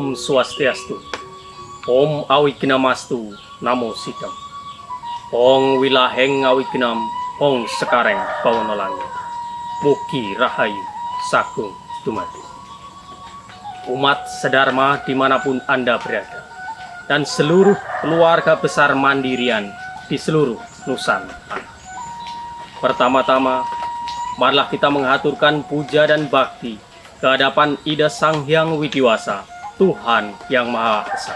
Om Swastiastu, Om Awignamastu, Namo Sidam, Ong Wilaheng Awignam, Ong Sekareng Bawono Langit, Mugi Rahayu Sagung Dumadi. Umat sedharma dimanapun Anda berada, dan seluruh keluarga besar Mandirian di seluruh Nusantara. Pertama-tama, marilah kita mengaturkan puja dan bakti ke hadapan Ida Sang Hyang Widiwasa, Tuhan yang Maha Esa,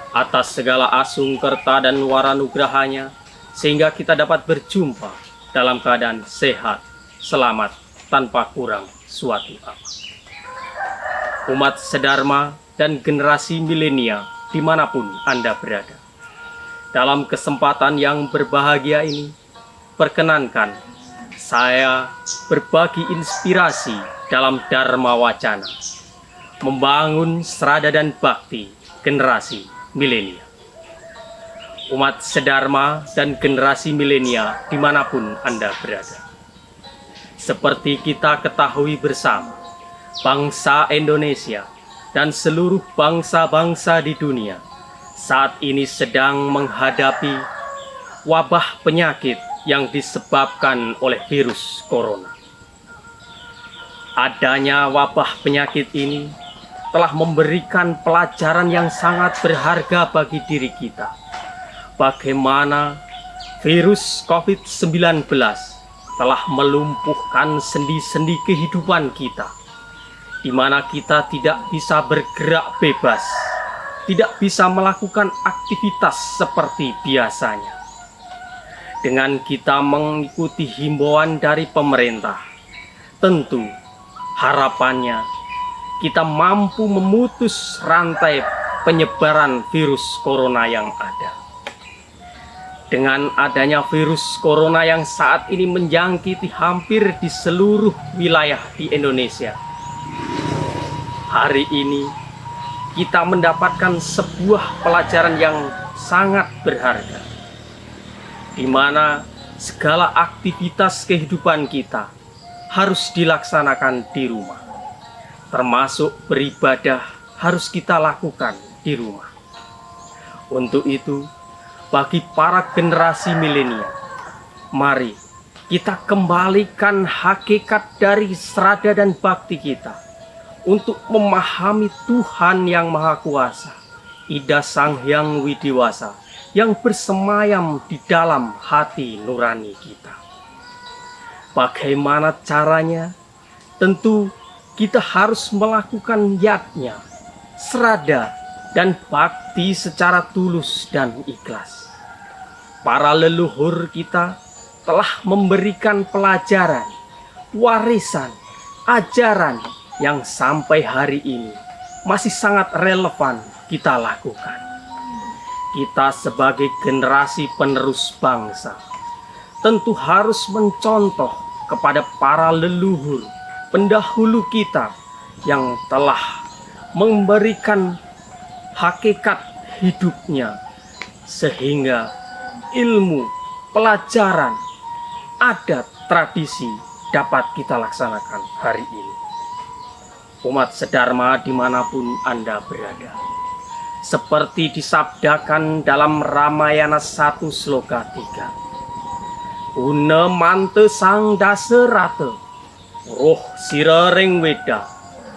atas segala asungkerta dan waranugrahanya, sehingga kita dapat berjumpa dalam keadaan sehat, selamat, tanpa kurang suatu apa. Umat sedharma dan generasi milenial dimanapun Anda berada, dalam kesempatan yang berbahagia ini, perkenankan saya berbagi inspirasi dalam Dharma Wacana, membangun serada dan bakti generasi milenial. Umat sedharma dan generasi milenial dimanapun Anda berada. Seperti kita ketahui bersama, bangsa Indonesia dan seluruh bangsa-bangsa di dunia saat ini sedang menghadapi wabah penyakit yang disebabkan oleh virus corona. Adanya wabah penyakit ini telah memberikan pelajaran yang sangat berharga bagi diri kita. Bagaimana virus COVID-19 telah melumpuhkan sendi-sendi kehidupan kita, di mana kita tidak bisa bergerak bebas, tidak bisa melakukan aktivitas seperti biasanya. Dengan kita mengikuti himbauan dari pemerintah, tentu harapannya kita mampu memutus rantai penyebaran virus corona yang ada. Dengan adanya virus corona yang saat ini menjangkiti hampir di seluruh wilayah di Indonesia, hari ini kita mendapatkan sebuah pelajaran yang sangat berharga, di mana segala aktivitas kehidupan kita harus dilaksanakan di rumah, termasuk beribadah harus kita lakukan di rumah. Untuk itu, bagi para generasi milenial, mari kita kembalikan hakikat dari serada dan bakti kita untuk memahami Tuhan yang Maha Kuasa, Ida Sang Hyang Widiwasa, yang bersemayam di dalam hati nurani kita. Bagaimana caranya? Tentu kita harus melakukan yatnya, serada, dan bakti secara tulus dan ikhlas. Para leluhur kita telah memberikan pelajaran, warisan, ajaran yang sampai hari ini masih sangat relevan kita lakukan. Kita sebagai generasi penerus bangsa tentu harus mencontoh kepada para leluhur pendahulu kita yang telah memberikan hakikat hidupnya, sehingga ilmu, pelajaran, adat, tradisi dapat kita laksanakan hari ini. Umat sedharma dimanapun Anda berada, seperti disabdakan dalam Ramayana 1 Sloka 3, Guna mante sang daserata, roh sira ring weda,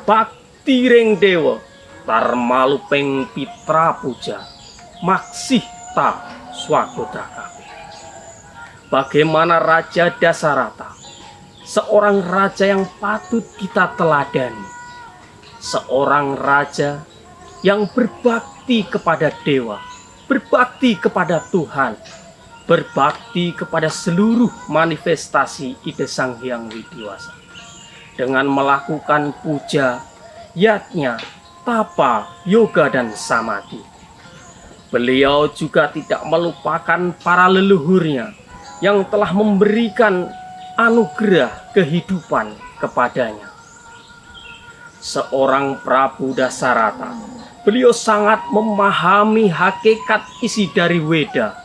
bakti ring dewa, tarmalupeng pitra puja, maksih ta swagoda kabeh. Bagaimana Raja Dasarata, seorang raja yang patut kita teladani, seorang raja yang berbakti kepada dewa, berbakti kepada Tuhan, berbakti kepada seluruh manifestasi Ida Sang Hyang Widiwasa, dengan melakukan puja, yatnya, tapa, yoga, dan samadhi. Beliau juga tidak melupakan para leluhurnya yang telah memberikan anugerah kehidupan kepadanya. Seorang Prabu Dasarata, beliau sangat memahami hakikat isi dari Weda,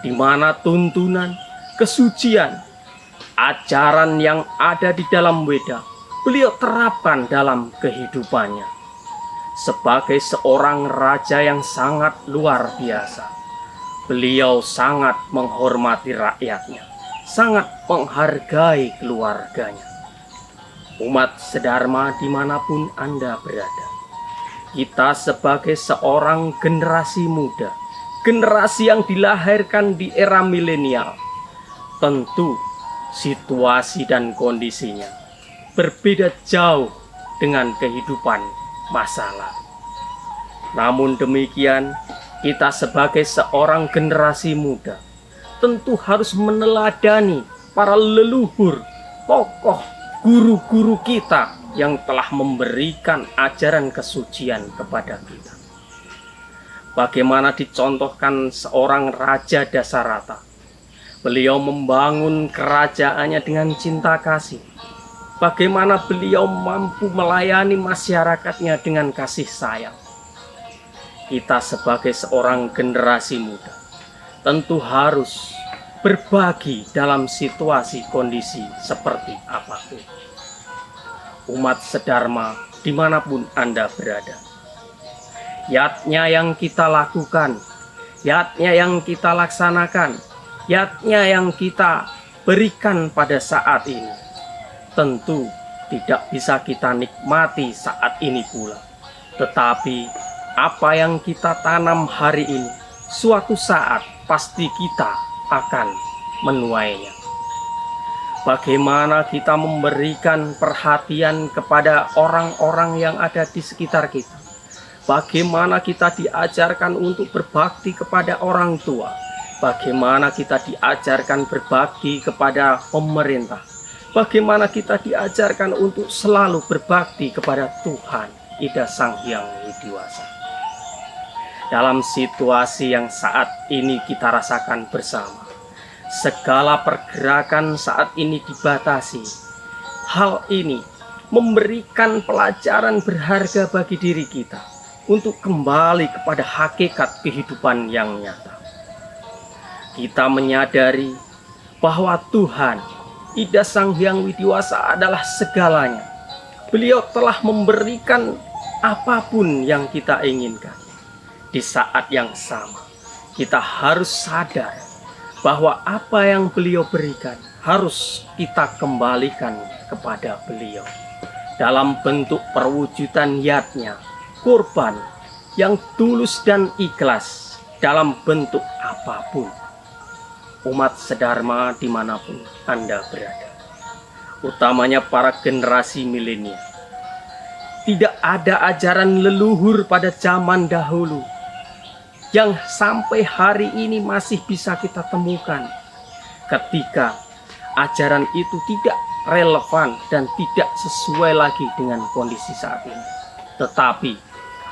di mana tuntunan, kesucian, ajaran yang ada di dalam Weda beliau terapkan dalam kehidupannya. sebagai seorang raja yang sangat luar biasa. Beliau sangat menghormati rakyatnya, sangat menghargai keluarganya. Umat sedharma dimanapun Anda berada, kita sebagai seorang generasi muda, generasi yang dilahirkan di era milenial, tentu situasi dan kondisinya berbeda jauh dengan kehidupan masa lalu. Namun demikian, kita sebagai seorang generasi muda tentu harus meneladani para leluhur, tokoh, guru-guru kita yang telah memberikan ajaran kesucian kepada kita. Bagaimana dicontohkan seorang Raja Dasarata. Beliau membangun kerajaannya dengan cinta kasih. Bagaimana beliau mampu melayani masyarakatnya dengan kasih sayang. Kita sebagai seorang generasi muda tentu harus berbagi dalam situasi kondisi seperti apapun. Umat sedharma dimanapun Anda berada, yatnya yang kita lakukan, yatnya yang kita laksanakan, yatnya yang kita berikan pada saat ini, tentu tidak bisa kita nikmati saat ini pula. Tetapi apa yang kita tanam hari ini, suatu saat pasti kita akan menuainya. Bagaimana kita memberikan perhatian kepada orang-orang yang ada di sekitar kita. Bagaimana kita diajarkan untuk berbakti kepada orang tua. Bagaimana kita diajarkan berbakti kepada pemerintah. Bagaimana kita diajarkan untuk selalu berbakti kepada Tuhan, Ida Sang Hyang Widiwasa. Dalam situasi yang saat ini kita rasakan bersama, segala pergerakan saat ini dibatasi. Hal ini memberikan pelajaran berharga bagi diri kita untuk kembali kepada hakikat kehidupan yang nyata. Kita menyadari bahwa Tuhan, Ida Sang Hyang Widiwasa adalah segalanya. Beliau telah memberikan apapun yang kita inginkan. Di saat yang sama, kita harus sadar bahwa apa yang beliau berikan harus kita kembalikan kepada beliau dalam bentuk perwujudan yatnya, kurban yang tulus dan ikhlas dalam bentuk apapun. Umat sedharma dimanapun Anda berada, utamanya para generasi milenial, tidak ada ajaran leluhur pada zaman dahulu yang sampai hari ini masih bisa kita temukan, ketika ajaran itu tidak relevan dan tidak sesuai lagi dengan kondisi saat ini. Tetapi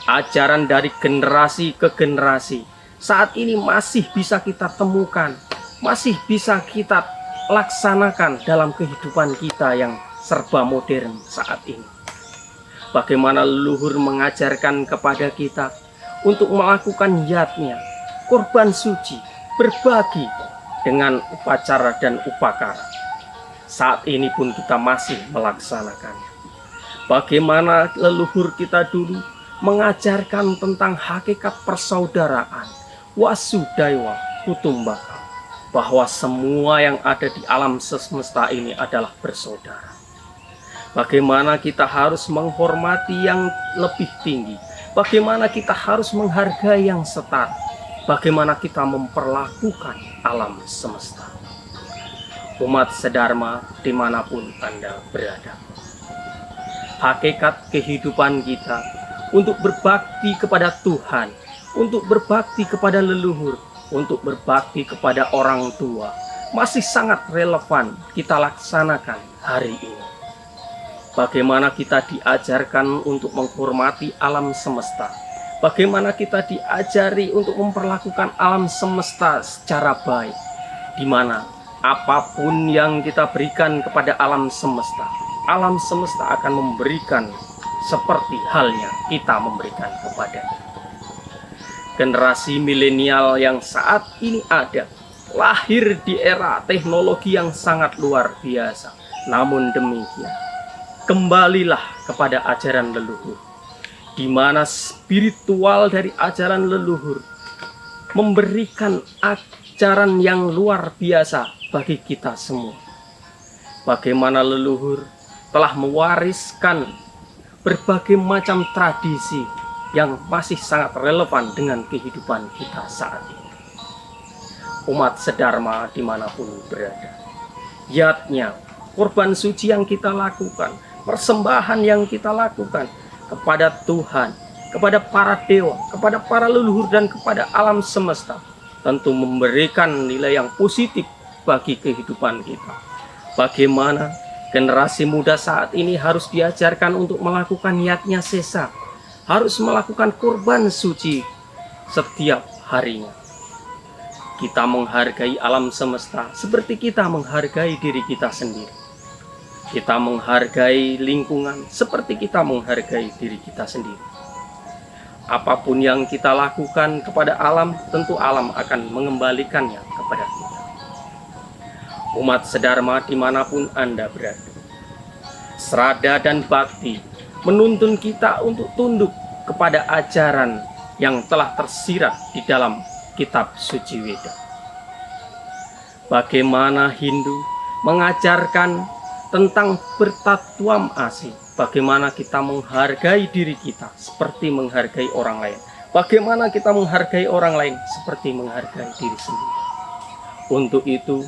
ajaran dari generasi ke generasi saat ini masih bisa kita temukan, masih bisa kita laksanakan dalam kehidupan kita yang serba modern saat ini. Bagaimana leluhur mengajarkan kepada kita untuk melakukan yatnya, kurban suci, berbagi dengan upacara dan upakara. Saat ini pun kita masih melaksanakannya. Bagaimana leluhur kita dulu mengajarkan tentang hakikat persaudaraan, wasudaiwa kutumbaka, bahwa semua yang ada di alam semesta ini adalah bersaudara. Bagaimana kita harus menghormati yang lebih tinggi, bagaimana kita harus menghargai yang setara, bagaimana kita memperlakukan alam semesta. Umat sedharma dimanapun Anda berada, hakikat kehidupan kita untuk berbakti kepada Tuhan, untuk berbakti kepada leluhur, untuk berbakti kepada orang tua masih sangat relevan kita laksanakan hari ini. Bagaimana kita diajarkan untuk menghormati alam semesta, bagaimana kita diajari untuk memperlakukan alam semesta secara baik, di mana apapun yang kita berikan kepada alam semesta akan memberikan seperti halnya kita memberikan kepadanya. Generasi milenial yang saat ini ada, lahir di era teknologi yang sangat luar biasa. Namun demikian, kembalilah kepada ajaran leluhur. di mana spiritual dari ajaran leluhur memberikan ajaran yang luar biasa bagi kita semua. Bagaimana leluhur telah mewariskan berbagai macam tradisi yang masih sangat relevan dengan kehidupan kita saat ini. Umat sedharma dimanapun berada, yatnya, korban suci yang kita lakukan, persembahan yang kita lakukan kepada Tuhan, kepada para dewa, kepada para leluhur, dan kepada alam semesta, tentu memberikan nilai yang positif bagi kehidupan kita. Bagaimana generasi muda saat ini harus diajarkan untuk melakukan yatnya sesa, harus melakukan korban suci setiap harinya. Kita menghargai alam semesta seperti kita menghargai diri kita sendiri. Kita menghargai lingkungan seperti kita menghargai diri kita sendiri. Apapun yang kita lakukan kepada alam, tentu alam akan mengembalikannya kepada kita. Umat sedharma dimanapun Anda berada, Srada dan Bakti menuntun kita untuk tunduk kepada ajaran yang telah tersirat di dalam kitab suci Weda. Bagaimana Hindu mengajarkan tentang bertatuam asih, bagaimana kita menghargai diri kita seperti menghargai orang lain, bagaimana kita menghargai orang lain seperti menghargai diri sendiri. Untuk itu,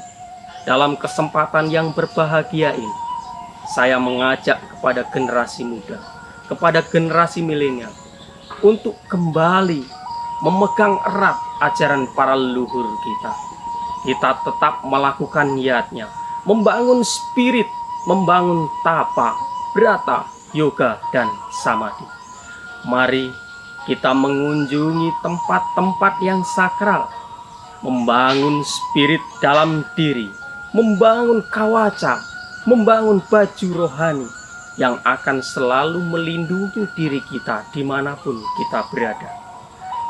dalam kesempatan yang berbahagia ini, saya mengajak kepada generasi muda, kepada generasi milenial, untuk kembali memegang erat ajaran para leluhur kita. Kita tetap melakukan niatnya, membangun spirit, membangun tapa, brata, yoga, dan samadhi. Mari kita mengunjungi tempat-tempat yang sakral, membangun spirit dalam diri, membangun kawaca, membangun baju rohani yang akan selalu melindungi diri kita dimanapun kita berada.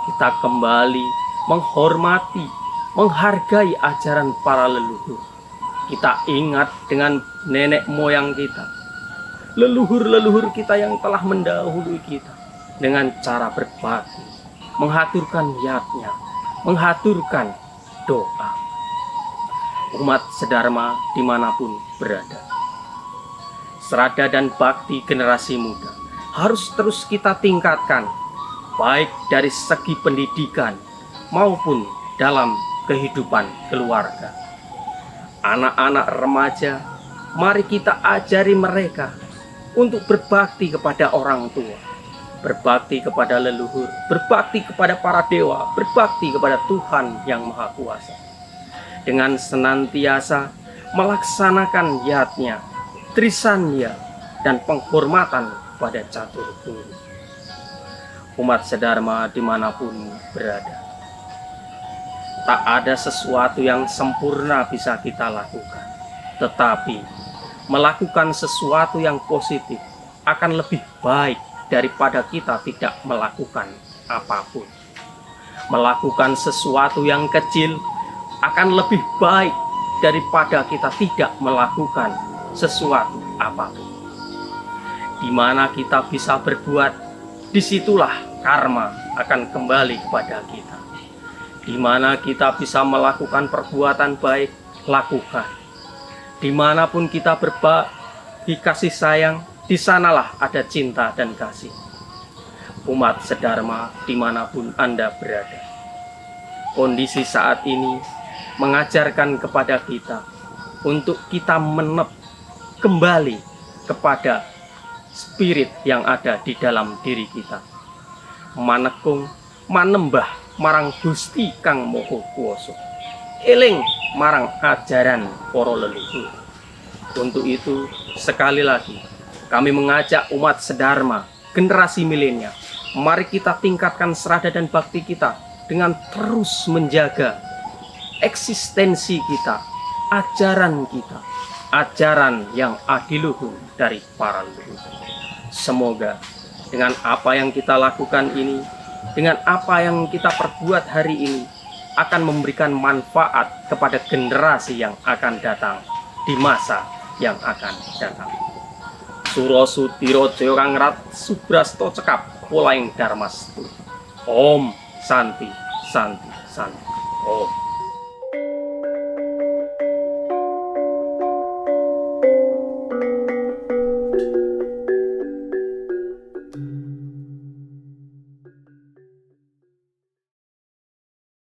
Kita kembali menghormati, menghargai ajaran para leluhur. Kita ingat dengan nenek moyang kita, leluhur-leluhur kita yang telah mendahului kita, dengan cara berbakti, menghaturkan yatnya, menghaturkan doa. Umat sedharma dimanapun berada, Srada dan Bakti generasi muda harus terus kita tingkatkan, baik dari segi pendidikan maupun dalam kehidupan keluarga. Anak-anak remaja, mari kita ajari mereka untuk berbakti kepada orang tua, berbakti kepada leluhur, berbakti kepada para dewa, berbakti kepada Tuhan yang Maha Kuasa, dengan senantiasa melaksanakan yatnya, trisanya, dan penghormatan pada catur guru. Umat sedharma dimanapun berada, tak ada sesuatu yang sempurna bisa kita lakukan, tetapi melakukan sesuatu yang positif akan lebih baik daripada kita tidak melakukan apapun. Melakukan sesuatu yang kecil akan lebih baik daripada kita tidak melakukan sesuatu apapun. Di mana kita bisa berbuat, disitulah karma akan kembali kepada kita. Di mana kita bisa melakukan perbuatan baik, lakukan. Dimanapun kita berbagi kasih sayang, di sanalah ada cinta dan kasih. Umat sedharma dimanapun Anda berada, kondisi saat ini mengajarkan kepada kita untuk kita kembali kepada spirit yang ada di dalam diri kita, manekung manembah marang Gusti Kang Maha Kuwasa, eling marang ajaran para leluhur. Untuk itu, sekali lagi kami mengajak umat sedharma generasi milenial, mari kita tingkatkan srada dan bakti kita dengan terus menjaga eksistensi kita, ajaran kita, ajaran yang adiluhur dari para leluhur. Semoga dengan apa yang kita lakukan ini, dengan apa yang kita perbuat hari ini, akan memberikan manfaat kepada generasi yang akan datang di masa yang akan datang. Sura Sudira Jaya Kangrat Subrasto Cekap Polaing Darmastu. Om Santi Santi Santi Om.